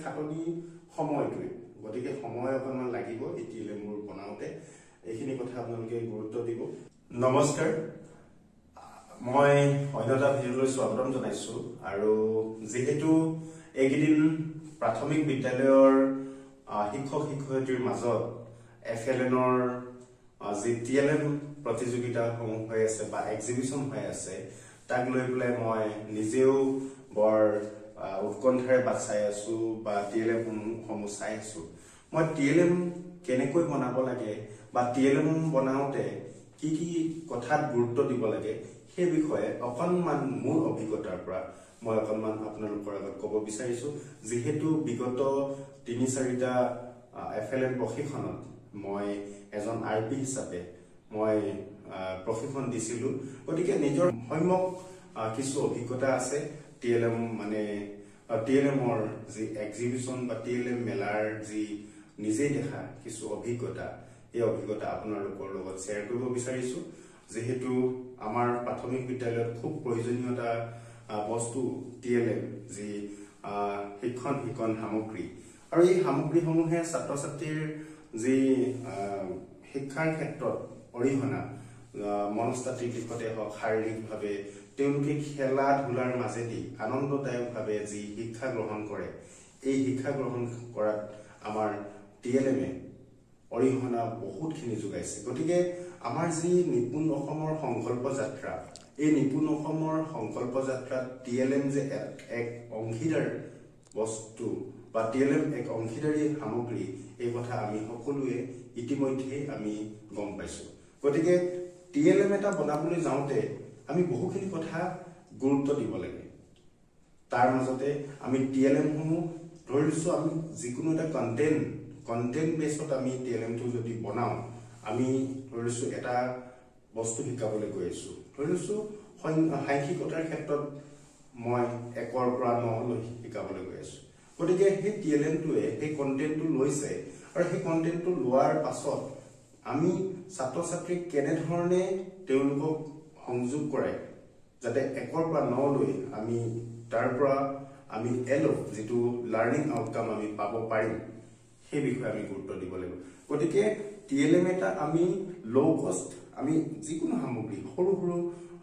খাটনি সময়টোৱে গতিকে সময় অকণমান লাগিব এই টিএলএমবোৰ বনাওঁতে এইখিনি কথা আপোনালোকে গুৰুত্ব দিব নমস্কাৰ মই অন্যতা ভিডিঅ'লৈ স্বাগতম জনাইছো আৰু যেহেতু এইকেইদিন প্ৰাথমিক বিদ্যালয়ৰ শিক্ষক শিক্ষয়িত্ৰীৰ মাজত এফএলএনৰ যি টিএলএম প্ৰতিযোগিতাসমূহ হৈ আছে বা এক্সিবিশ্যন হৈ আছে তাক লৈ পেলাই মই নিজেও বৰ উৎকণ্ঠাৰে বাট চাই আছো বা টিএলএম সমূহ চাই আছো মই টিএলএম কেনেকৈ বনাব লাগে বা টিএলএম বনাওঁতে কি কি কথাত গুৰুত্ব দিব লাগে সেই বিষয়ে অকণমান মোৰ অভিজ্ঞতাৰ পৰা মই অকণমান আপোনালোকৰ আগত ক'ব বিচাৰিছো যেহেতু বিগত ৩-৪টা এফএলএন প্ৰশিক্ষণত মই এজন আৰপি হিচাপে মই প্ৰশিক্ষণ দিছিলো গতিকে নিজৰ সম্যক কিছু অভিজ্ঞতা আছে টিএলএম মানে টিএলএমৰ যি এক্সিবিশ্যন বা টিএলএম মেলাৰ যি নিজে দেখা কিছু অভিজ্ঞতা এই অভিজ্ঞতা আপোনালোকৰ লগত শ্বেয়াৰ কৰিব বিচাৰিছো যেহেতু আমাৰ প্ৰাথমিক বিদ্যালয়ত খুব প্ৰয়োজনীয়তা বস্তু টিএলএম যি শিক্ষণ সামগ্ৰী আৰু এই সামগ্ৰীসমূহে ছাত্ৰ ছাত্ৰীৰ যি শিক্ষাৰ ক্ষেত্ৰত অৰিহণা মনস্তাত্ত্বিক দিশতে হওক শাৰীৰিকভাৱে তেওঁলোকে খেলা ধূলাৰ মাজেদি আনন্দদায়কভাৱে যি শিক্ষা গ্ৰহণ কৰে এই শিক্ষা গ্ৰহণ কৰাত আমাৰ টিএলএমে অৰিহণা বহুতখিনি যোগাইছে গতিকে আমাৰ যি নিপুণ অসমৰ সংকল্প যাত্ৰা এই নিপুণ অসমৰ সংকল্প যাত্ৰাত টিএলএম যে এক অংশীদাৰ বস্তু বা টিএলএম এক অংশীদাৰী সামগ্ৰী এই কথা আমি সকলোৱে ইতিমধ্যে আমি গম পাইছো গতিকে টিএলএম এটা বনাবলৈ যাওঁতে আমি বহুখিনি কথা গুৰুত্ব দিব লাগে তাৰ মাজতে আমি টিএলএম সমূহ ধৰিছো আমি যিকোনো এটা কন্টেন্ট বেছত আমি টিএলএমটো যদি বনাও আমি ধৰিছো এটা বস্তু শিকাবলৈ গৈ আছো ধৰিছো সাংখ্যিকতাৰ ক্ষেত্ৰত মই 1ৰ পৰা 9 লৈ শিকাবলৈ গৈ আছো গতিকে সেই টিএলএমটোৱে সেই কন্টেন্টটো লৈছে আৰু সেই কন্টেন্টটো লোৱাৰ পাছত আমি ছাত্ৰ ছাত্ৰীক কেনেধৰণে তেওঁলোকক সংযোগ কৰে যাতে 1ৰ পৰা 9 লৈ আমি তাৰ পৰা আমি এলো যেটো লাৰ্নিং আউটকাম আমি পাব পাৰিম সেই বিষয়ে আমি গুৰুত্ব দিব লাগিব গতিকে টিএলএম এটা আমি লো কষ্ট আমি যিকোনো সামগ্ৰী সৰু সৰু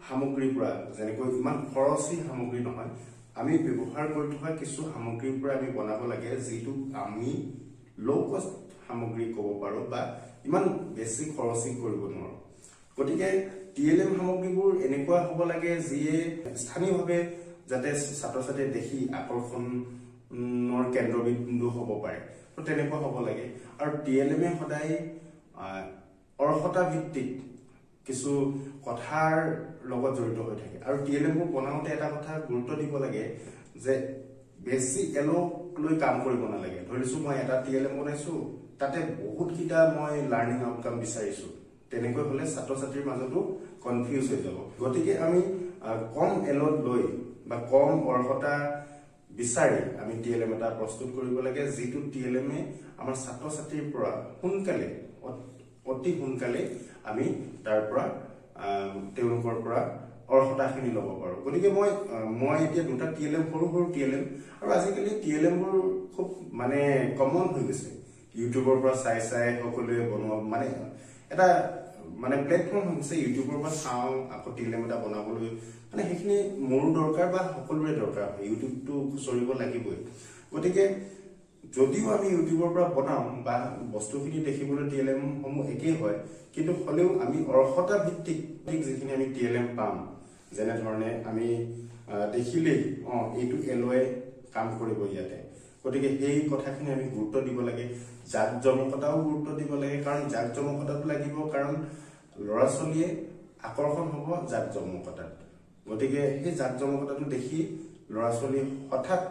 সামগ্ৰীৰ পৰা যেনেকৈ ইমান খৰচী সামগ্ৰী নহয় আমি ব্যৱহাৰ কৰি থকা কিছু সামগ্ৰীৰ পৰা আমি বনাব লাগে যেটো আমি লো কষ্ট সামগ্ৰী ক'ব পাৰো বা ইমান বেছি খৰচী কৰিব নোৱাৰো গতিকে টিএলএম সামগ্ৰীবোৰ এনেকুৱা হ'ব লাগে যিয়ে স্থানীয়ভাৱে যাতে ছাত্ৰ ছাত্ৰীয়ে দেখি আকৰ্ষণৰ কেন্দ্ৰবিন্দু হ'ব পাৰে তো তেনেকুৱা হ'ব লাগে আৰু টিএলএমে সদায় অৰ্হতা ভিত্তিক কিছু কথাৰ লগত জড়িত হৈ থাকে আৰু টিএলএমবোৰ বনাওঁতে এটা কথা গুৰুত্ব দিব লাগে যে বেছি এলক লৈ কাম কৰিব নালাগে ধৰিছো মই এটা টিএলএম বনাইছো তাতে বহুত কিটা মই লাৰ্নিং আউটকাম বিচাৰিছো তেনেকৈ হলে ছাত্ৰ ছাত্ৰীৰ মাজতো কনফিউজ হৈ যাব গতিকে আমি কম এলত লৈ বা কম অৰ্হতা বিচাৰি আমি টিএলএম এটা প্ৰস্তুত কৰিব লাগে যেটো টিএলএমে আমাৰ ছাত্ৰ ছাত্ৰীৰ পৰা সোনকালে অতি সোনকালে আমি তাৰ পৰা তেওঁলোকৰ পৰা অৰ্হতাখিনি ল'ব পাৰো গতিকে মই এতিয়া দুটা টিএলএম সৰু টিএলএম আৰু আজিকালি টিএলএমবোৰ খুব মানে কমন হৈ গৈছে ইউটিউবৰ পৰা চাই সকলোৱে বনোৱা মানে এটা মানে প্লেটফৰ্ম হৈছে ইউটিউবৰ পৰা চাওঁ আকৌ টিএলএম এটা বনাবলৈ মানে সেইখিনি মোৰ দৰকাৰ বা সকলোৰে দৰকাৰ হয় ইউটিউবটো খুচৰিব লাগিবই গতিকে যদিও আমি ইউটিউবৰ পৰা বনাও বা বস্তুখিনি দেখিবলৈ টিএলএম সমূহ একেই হয় কিন্তু হলেও আমি অৰ্হতা ভিত্তিক যিখিনি আমি টিএলএম পাম যেনে ধৰণে আমি দেখিলেই এইটো এলৱে কাম কৰিব ইয়াতে গতিকে সেই কথাখিনি আমি গুৰুত্ব দিব লাগে জাকজমকতাও গুৰুত্ব দিব লাগে কাৰণ জাকজমকতাটো লাগিব কাৰণ ল'ৰা ছোৱালীয়ে আকৰ্ষণ হ'ব জাকজমকতাত গতিকে সেই জাকজমকতাটো দেখি ল'ৰা ছোৱালী হঠাৎ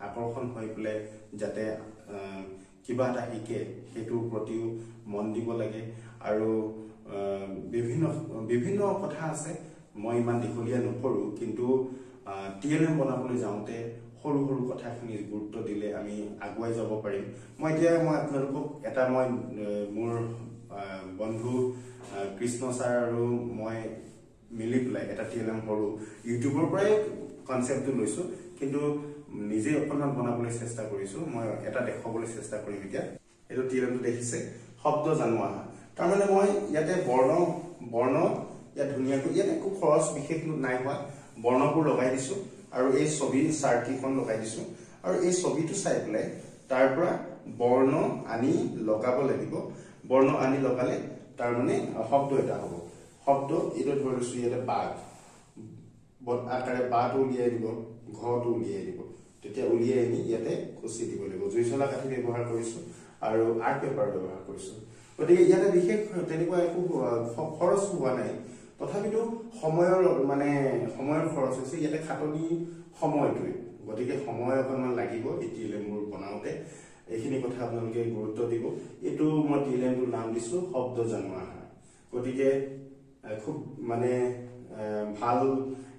আকৰ্ষণ হৈ পেলাই যাতে কিবা এটা শিকে সেইটোৰ প্ৰতিও মন দিব লাগে আৰু বিভিন্ন কথা আছে মই ইমান দীঘলীয়া নকৰো কিন্তু টিএলএম বনাবলৈ যাওঁতে সৰু সৰু কথাখিনি গুৰুত্ব দিলে আমি আগুৱাই যাব পাৰিম মই আপোনালোকক এটা মোৰ বন্ধু কৃষ্ণ ছাৰ আৰু মই মিলি পেলাই এটা টিএলএম সৰু ইউটিউবৰ পৰাই কনসেপ্টটো লৈছো কিন্তু নিজে অকণমান বনাবলৈ চেষ্টা কৰিছো মই এটা দেখাবলৈ চেষ্টা কৰিম এতিয়া এটো টিএলএমটো দেখিছে শব্দ জানো আহা তাৰমানে মই ইয়াতে বৰ্ণ ইয়া ধুনিয়াকৈ ইয়াতে খুব খৰচ বিশেষ নাই হোৱা বৰ্ণবোৰ লগাই দিছো আৰু এই ছবি চাৰ্টকিখন লগাই দিছো আৰু এই ছবিটো চাই পেলাই তাৰ পৰা বৰ্ণ আনি লগাব লাগিব বৰ্ণ আনি লগালে তাৰ মানে শব্দ এটা হ'ব শব্দ এটো ধৰিছো ইয়াতে বাঘ বট আকাৰে বাটো উলিয়াই দিব ঘটো উলিয়াই দিব তেতিয়া উলিয়াই আনি ইয়াতে খুচি দিব লাগিব জুইচলা কাঠি ব্যৱহাৰ কৰিছো আৰু আৰ্ট পেপাৰ ব্যৱহাৰ কৰিছো গতিকে ইয়াতে বিশেষ তেনেকুৱা একো খৰচ হোৱা নাই তথাপিতো সময়ৰ খৰচ হৈছে ইয়াতে খাটনি সময়টোই গতিকে সময় অকণমান লাগিব এই টিএলএমবোৰ বনাওতে এইখিনি কথা আপোনালোকে গুৰুত্ব দিব এটো মই টিএলএমটোৰ নাম দিছো শব্দ জানো আহা গতিকে খুব ভাল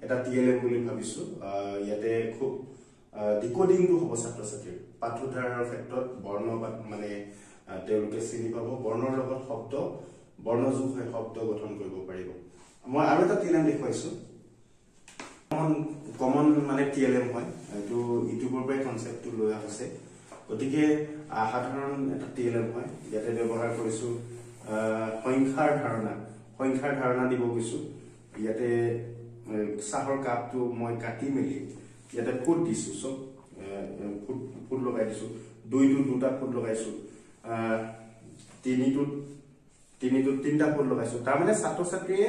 এটা টিএলএম বুলি ভাবিছো ইয়াতে খুব ডিকোডিংটো হ'ব ছাত্ৰ-ছাত্ৰীৰ পাঠ্যধাৰাৰ ক্ষেত্ৰত বৰ্ণ তেওঁলোকে চিনি পাব বৰ্ণৰ লগত শব্দ বৰ্ণযোগ হৈ শব্দ গঠন কৰিব পাৰিব মই আৰু এটা টিএলএম দেখুৱাইছো কমন টিএলএম হয় এইটো ইউটিউবৰ পৰাই কনসেপ্টটো লৈ আহিছে গতিকে সাধাৰণ এটা টিএলএম হয় ইয়াতে ব্যৱহাৰ কৰিছো সংখ্যাৰ ধাৰণা দিব গৈছো ইয়াতে চাহৰ কাপটো মই কাটি মেলি ইয়াতে ফুট দিছো সব ফুট লগাই দিছো দুটা ফুট লগাইছো তিনিটা ফুট লগাইছো তাৰ মানে ছাত্ৰ-ছাত্ৰীয়ে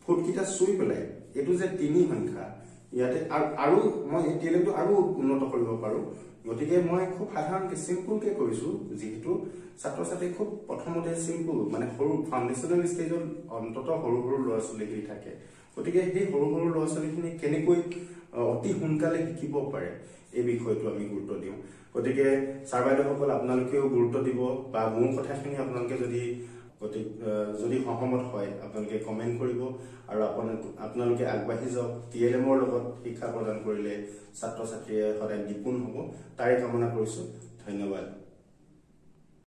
ফুট কিটা চুই পেলাই এটো যে তিনি সংখ্যা ইয়াতে আৰু মই এই টিএলএমটো আৰু উন্নত কৰিব পাৰো গতিকে মই খুব সাধাৰণকৈ সিম্পলকৈ কৰিছো যেহেতু ছাত্ৰ-ছাত্ৰী খুব প্ৰথমতে সিম্পল সৰু ফাউন্ডেশনাল ষ্টেজত অন্তত সৰু ল'ৰা ছোৱালীখিনি থাকে গতিকে সেই সৰু ল'ৰা ছোৱালীখিনি কেনেকৈ অতি সোনকালে শিকিব পাৰে এই বিষয়টো আমি গুৰুত্ব দিওঁ গতিকে ছাৰ বাইদেউসকল আপোনালোকেও গুৰুত্ব দিব বা মোৰ কথাখিনি আপোনালোকে যদি সহমত হয় আপোনালোকে কমেন্ট কৰিব আৰু আপোনালোকে আগবাঢ়ি যাওক টিএলএমৰ লগত শিক্ষা প্ৰদান কৰিলে ছাত্ৰ-ছাত্ৰীয়ে সদায় নিপুণ হ'ব তাৰে কামনা কৰিছো ধন্যবাদ